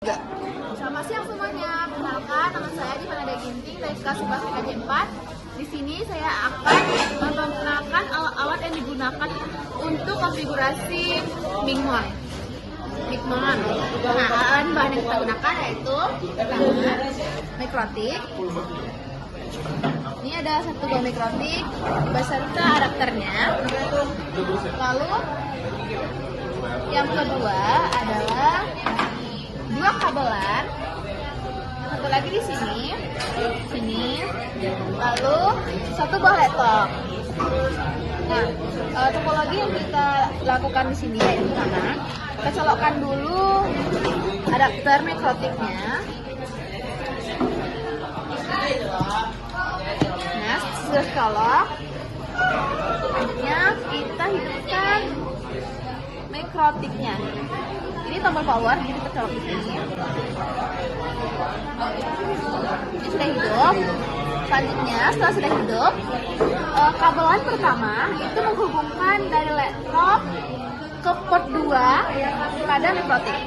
Selamat siang semuanya. Perkenalkan, nama saya Divanada Ginting dari kelas 11 PKJ 4. Di sini saya akan memperkenalkan alat-alat yang digunakan untuk konfigurasi Mingmon. Nah, bahan yang kita gunakan yaitu pertama mikrotik. Ini ada satu buah mikrotik beserta adapternya. Lalu yang kedua adalah dua kabelan, satu lagi di sini, lalu satu buah laptop. Nah, topologi yang kita lakukan di sini yaitu pertama, kita colokkan dulu adapter mikrotiknya. Nah, sudah colok, selanjutnya kita hidupkan mikrotiknya. Ini tombol power, jadi kita colok di sini. Ini sudah hidup. Selanjutnya, setelah sudah hidup, kabelan pertama itu menghubungkan dari laptop ke port 2 pada mikrotik.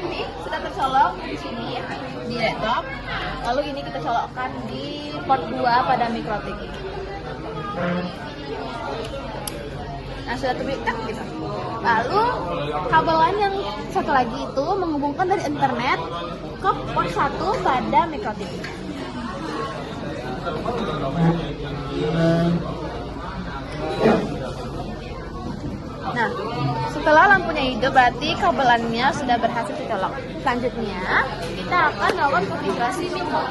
Ini sudah tercolok di sini di laptop. Lalu ini kita colokkan di port 2 pada mikrotik. Nah, sudah terpikat gitu. Lalu kabelan yang satu lagi itu menghubungkan dari internet ke port 1 pada mikrotik. Nah, setelah lampunya hidup berarti kabelannya sudah berhasil dicolok. Selanjutnya kita akan melakukan konfigurasi Mingmon.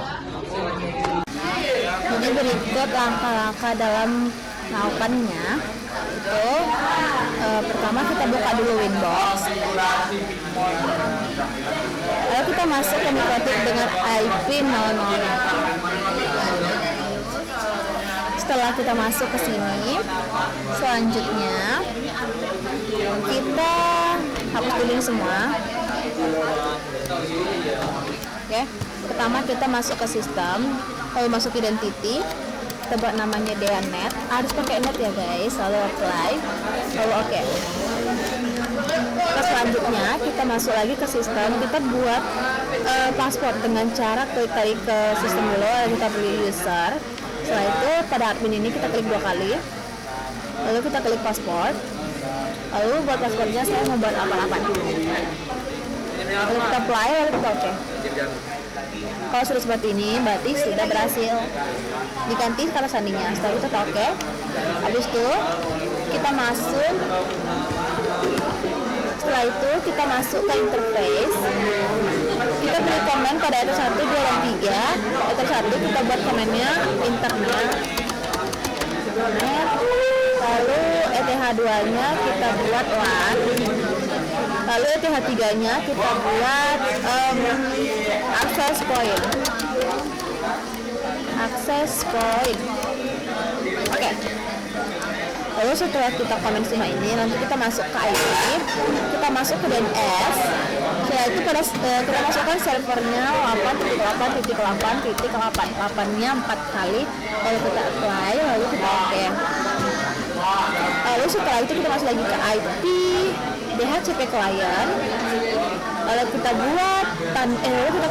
Jadi berikut langkah-langkah dalam melakukannya. Itu pertama kita buka dulu Winbox, lalu kita masuk ke mikrotik dengan IP 000. Setelah kita masuk ke sini, selanjutnya kita hapus dulu ini semua. Oke, pertama kita masuk ke sistem, lalu masuk identity. Kita buat namanya DeaNet, harus pakai net ya guys, lalu apply, lalu oke. Terus selanjutnya kita masuk lagi ke sistem, kita buat password dengan cara klik tadi ke sistem dulu, lalu kita pilih user. Setelah itu pada admin ini kita klik 2 kali, lalu kita klik password, lalu buat passwordnya saya mau buat apa-apa. Lalu kita apply, lalu kita oke. Kalau sudah seperti ini, berarti sudah berhasil diganti kata sandinya. Setelah itu kita oke. Habis itu kita masuk. Setelah itu kita masuk ke interface. Kita beri komen pada ETH 1, 2, dan 3. ETH 1 kita buat komennya internet. Lalu ETH 2-nya kita buat LAN. Lalu ETH 3-nya kita buat access point. Oke. Lalu setelah kita komen semua ini, nanti kita masuk ke IP, kita masuk ke DNS. Setelah itu kita masukkan servernya 8.8.8.8-nya 4 kali, lalu kita apply, lalu kita oke. Lalu setelah itu kita masuk lagi ke IP DHCP client, lalu kita buat lalu kita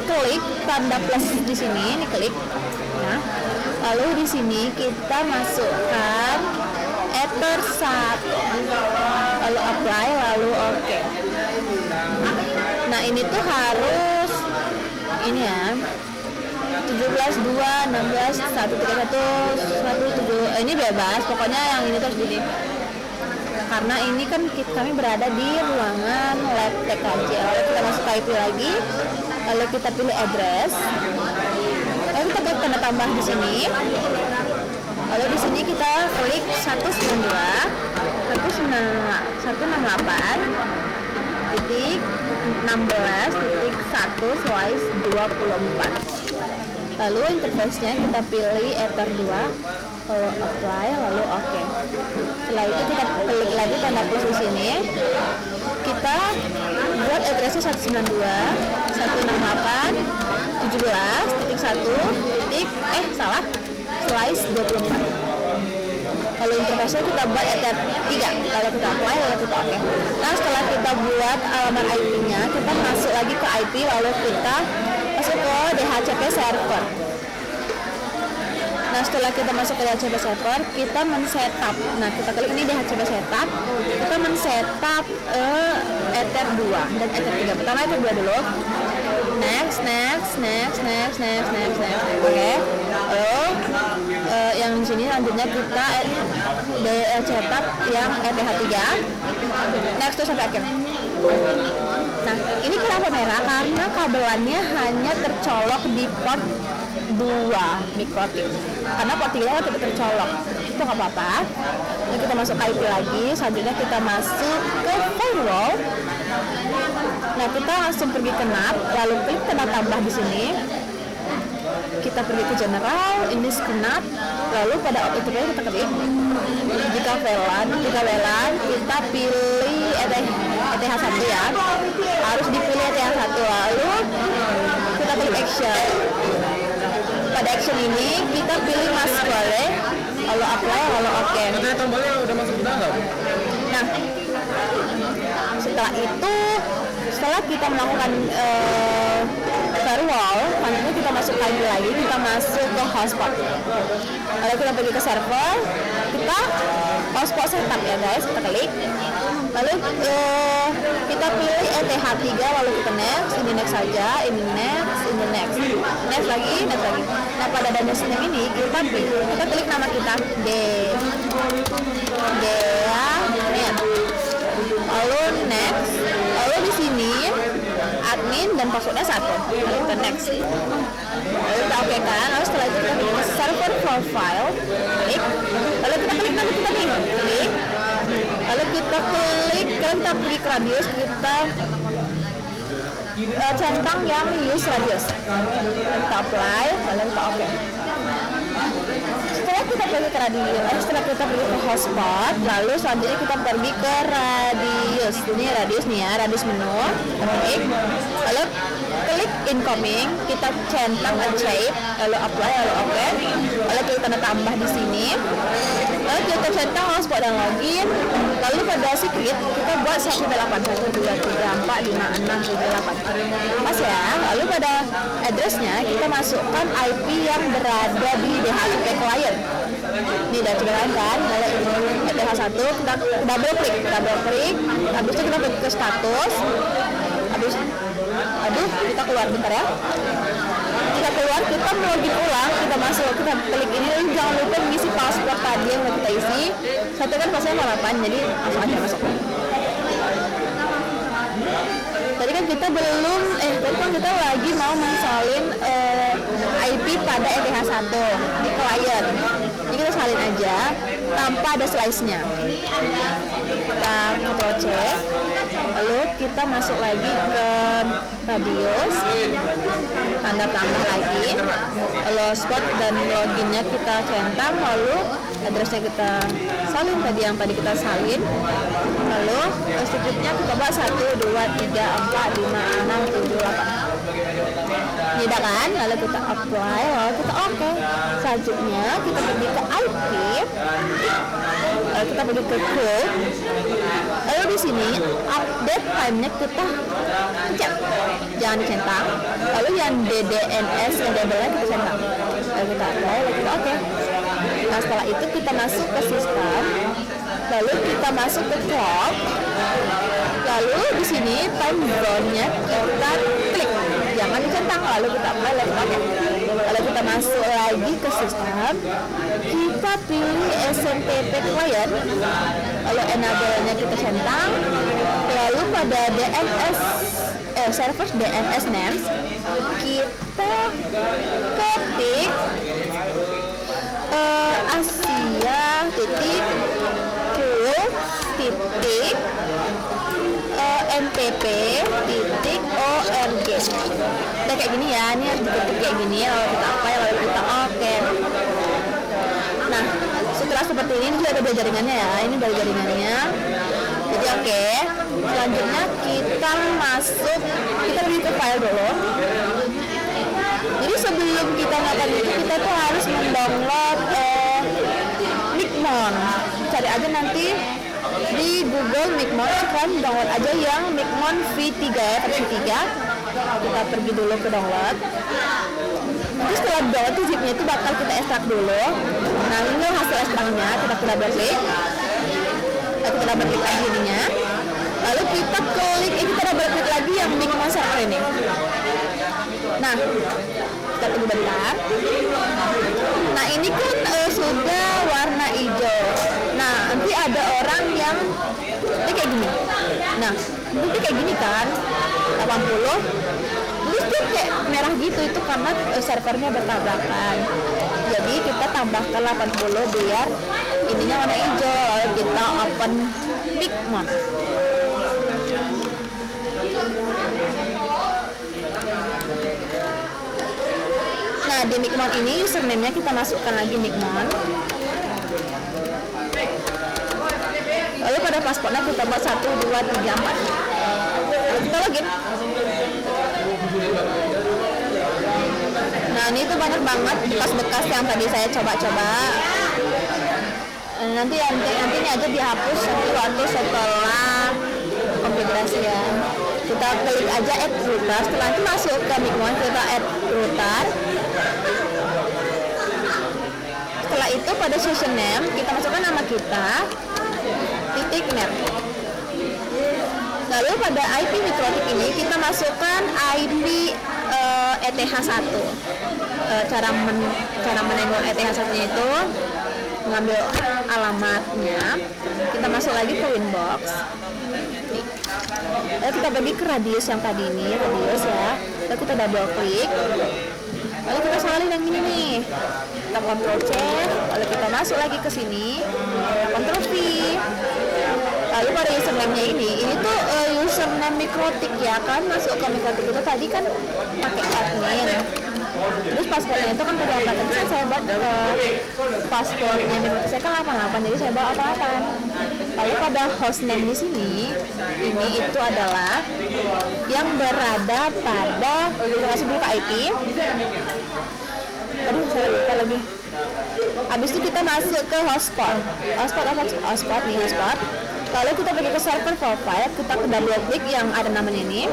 klik tanda plus di sini, ini klik. Nah, lalu di sini kita masukkan Ether 1, lalu apply, lalu oke. Nah, ini tuh harus ini ya, 17, 2, 16, 1, 3, 1, 7, ini bebas, pokoknya yang ini terus jadi. Karena ini kan kami berada di ruangan lab TKJ. Lalu kita masuk ke IP lagi, lalu kita pilih address, lalu kita klik tanda tambah di sini, lalu di sini kita klik 192.168.16.1/24. Lalu interface-nya kita pilih Ether 2, lalu apply, lalu oke. Setelah itu kita klik lagi tanda plus di sini. Kita buat address-nya 192.17.17.1/24. Lalu interface-nya kita buat Ether 3, lalu kita apply, lalu kita oke. Nah, setelah kita buat alamat IP-nya, kita masuk lagi ke IP, lalu kita masuk ke DHCP server. Nah, setelah kita masuk ke DHCP server, kita men-setup. Nah, kita klik ini DHCP setup. Kita men-setup Ether 2 dan Ether 3. Pertama Ether 2 dulu. Next. Oke. Lalu yang di sini lanjutnya kita setup yang ETH 3. Next terus sampai akhir. Nah, ini kenapa merah? Karena kabelannya hanya tercolok di port 2 mikrotik. Karena port 3 tidak tercolok. Itu nggak apa-apa. Nah, kita masuk IP lagi. Selanjutnya kita masuk ke firewall. Nah, kita langsung pergi ke NAT, lalu klik tanda tambah di sini. Kita pergi ke general, ini ke NAT, lalu pada itu kita klik. Jika VLAN, kita pilih ETH 1 ya. Harus dipilih ETH 1, lalu kita klik action. Pada action ini kita pilih masuk boleh, lalu apply, lalu oke. Katanya tombolnya udah masuk ke dalam. Nah, setelah kita melakukan firewall, selanjutnya kita masuk lagi, kita masuk ke hotspot. Lalu kita pergi ke server, kita hotspot setup ya guys, kita klik. Lalu kita pilih ETH 3, lalu kita next, ini next saja, ini next lagi. Nah, pada database ini kita klik nama kita lalu next, lalu di sini admin dan passwordnya 1, lalu kita next, lalu kita oke kan, lalu setelah itu kita klik server profile, klik, lalu kita klik nanti kita klik, lalu kita klik, kita pergi ke radius, kita centang yang use radius, kita apply, lalu kita oke. Setelah kita pergi ke setelah kita pergi ke hotspot, lalu selanjutnya kita pergi ke radius. Ini radius nih ya, radius menu. Klik, lalu klik incoming, kita centang achieve, lalu apply, lalu oke. Lalu kita tanda tambah di sini. Lalu kita centang hotspot dan login. Lalu pada secret kita buat 18123345678. Pas ya. Lalu pada addressnya kita masukkan IP yang berada di DHCP client. Ini DHCP client kan, ETH 1, kita double klik, habis itu kita pergi ke status, kita keluar bentar ya. Kita keluar, kita login ulang, kita masuk, kita klik ini, lalu jangan lupa mengisi password tadi yang kita isi. Satu kan passwordnya 8, jadi langsung aja masuk. Tadi kan kita kita lagi mau mensalin IP pada ETH 1 di client. Jadi kita salin aja tanpa ada slice-nya. Kita Ctrl C, lalu kita masuk lagi ke radius, tanda tambah lagi, lalu spot dan loginnya kita centang, lalu addressnya kita salin yang tadi kita salin, lalu secretnya kita buat 1, 2, 3, 4, 5, 6, 7, 8. Tidak kan? Lalu kita apply, lalu kita oke. Selanjutnya kita pergi ke IP, lalu kita pergi ke code, lalu di sini update time-nya kita pencet, jangan dicentang. Lalu yang DDNS yang labelnya kita centang, lalu kita apply, lalu kita oke. Nah, setelah itu kita masuk ke sistem, lalu kita masuk ke clock, lalu di sini time zone-nya kita klik, jangan dicentang, lalu kita apply, lalu kita oke. Lalu kita masuk lagi ke sistem, kita pilih SMTP client, lalu enable-nya kita centang, lalu pada DNS server DNS names kita ketik Asia titik full titik NTP titik org. Udah kayak gini ya, ini harus diketik kayak gini, lalu kita apply, lalu kita oke. Nah, setelah seperti ini juga ada jaringannya ya, ini dari jaringannya. Jadi oke. Selanjutnya kita masuk, kita pergi ke file dulu. Jadi sebelum kita ngelakuin itu, kita tuh harus mendownload Micmon. Cari aja nanti di Google Micmon, kan download aja yang Micmon V3 ya, versi 3. Kita pergi dulu ke download. Nanti setelah download tuh zipnya itu bakal kita ekstrak dulu. Nah ini hasil ekstraknya, kita double klik. Kita double klik lagi ininya. Lalu kita klik, kita double klik lagi yang Micmon server ini. Nah, kita tunggu bentar. Nah ini kan sudah warna hijau. Nah nanti ada orang yang ini kayak gini. Nah nanti kayak gini kan 80. Terus dia kayak merah gitu, itu karena servernya bertabrakan. Jadi kita tambahkan 80 biar ininya warna hijau. Lalu kita open Micmon. Nah di Micmon ini username-nya kita masukkan lagi Micmon. Lalu pada paspornya kita buat 1, 2, 3, 4. Lalu kita login. Nah ini tuh banyak banget bekas-bekas yang tadi saya coba-coba. Nantinya aja dihapus waktu setelah konfigurasi ya. Kita klik aja add router. Setelah itu masuk ke Micmon, kita add router. Setelah itu pada session name kita masukkan nama kita .net. Lalu pada IP mikrotik ini kita masukkan IP ETH1. Cara menengok ETH1 nya itu mengambil alamatnya, kita masuk lagi ke Winbox. Lalu kita pergi ke radius yang tadi ini, radius ya. Lalu kita double klik. Lalu kita salin yang ini nih. Kita Ctrl C, lalu kita masuk lagi ke sini. Ctrl V. Lalu pada username-nya ini tuh username mikrotik ya kan, masuk ke mikrotik itu tadi kan pakai admin. Terus paspornya itu kan pada 8, terus saya buat paspornya mikrotik saya kan 88, jadi saya bawa 88. Lalu pada hostname di sini, ini itu adalah yang berada pada, kita masuk dulu ke IP. Aduh, saya lupa lagi. Habis itu kita masuk ke hotspot. Hotspot nih, hotspot. Lalu kita pergi ke server profile, kita ke double klik yang ada namanya ini.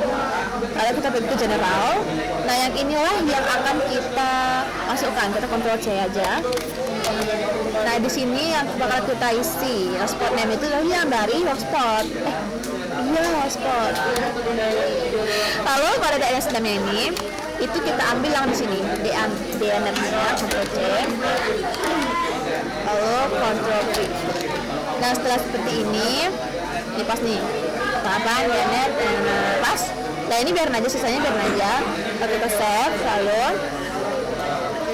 Lalu kita pergi ke general. Nah yang inilah yang akan kita masukkan. Kita Ctrl C aja. Nah di sini yang bakal kita isi hotspot name itu yang dari hotspot. Hotspot. Lalu pada DNS name ini itu kita ambil yang di sini DNS-nya, Ctrl C. Lalu Ctrl V. Nah setelah seperti ini pas nih tahapan DNS pas. Nah ini biarin aja, sisanya biarin aja. Lalu kita save, lalu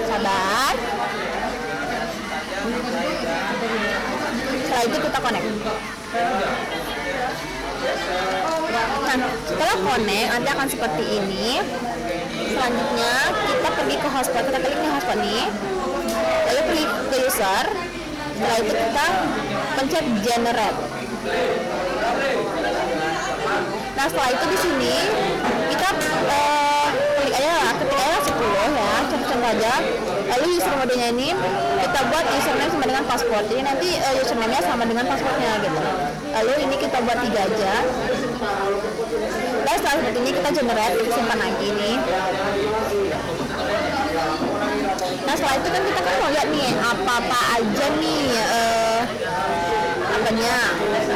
sabar. Setelah itu kita connect. Nah setelah connect nanti akan seperti ini. Selanjutnya kita pergi ke hotspot, kita klik nih hotspot nih, lalu pergi ke user. Setelah itu kita pencet generate. Nah setelah itu di sini kita ketik aja 10 ya, contoh aja. Lalu user modenya ini kita buat username sama dengan password. Jadi nanti username-nya sama dengan passwordnya gitu. Lalu ini kita buat 3 aja. Dan setelah seperti ini kita generate, kita simpan lagi nih. Nah setelah itu kan kita mau lihat nih apa aja nih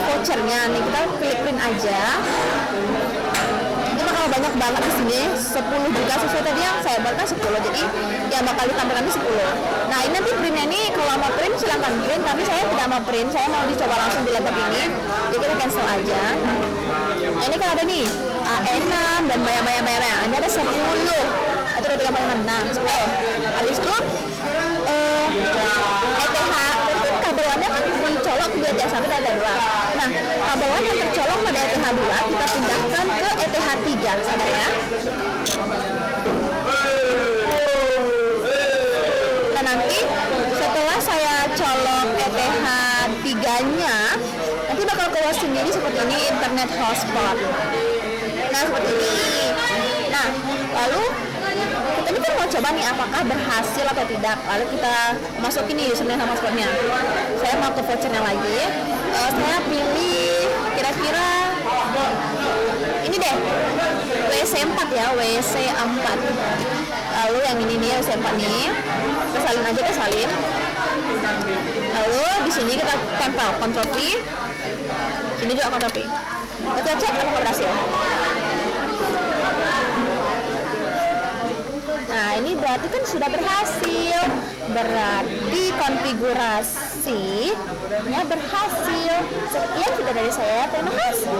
vouchernya nih, kita klik print aja. Ini bakal banyak banget di sini, 10 juga sesuai tadi yang saya buat kan 10, jadi yang bakal ditampilkan ini 10. Nah ini nanti printnya ini kalau mau print silahkan print, tapi saya tidak mau print, saya mau dicoba langsung di laptop ini, jadi kita cancel aja. Nah ini kan ada nih A6 dan banyak, ini ada 10 atau 36. Nah 10 habis itu ETH kabelannya kan dicolok ke ETH 1 dan ETH 2. Nah kabelan yang tercolok pada ETH 2 kita pindahkan ke ETH 3 saudara ya. Nah nanti setelah saya colok ETH 3-nya nanti bakal keluar sendiri seperti ini, internet hotspot. Nah seperti ini. Nah lalu kita kan mau coba nih apakah berhasil atau tidak. Lalu kita masukin nih username sama passwordnya. Saya mau ke vouchernya lagi. Saya pilih kira-kira ini deh, WC 4 ya, WC 4. Lalu yang ini nih WC 4 nih, kita salin aja, kita salin. Lalu di sini kita tempel Ctrl V, sini juga Ctrl V. Kita cek apakah berhasil. Nah ini berarti kan sudah berhasil, berarti konfigurasinya berhasil. Sekian video dari saya, terima kasih.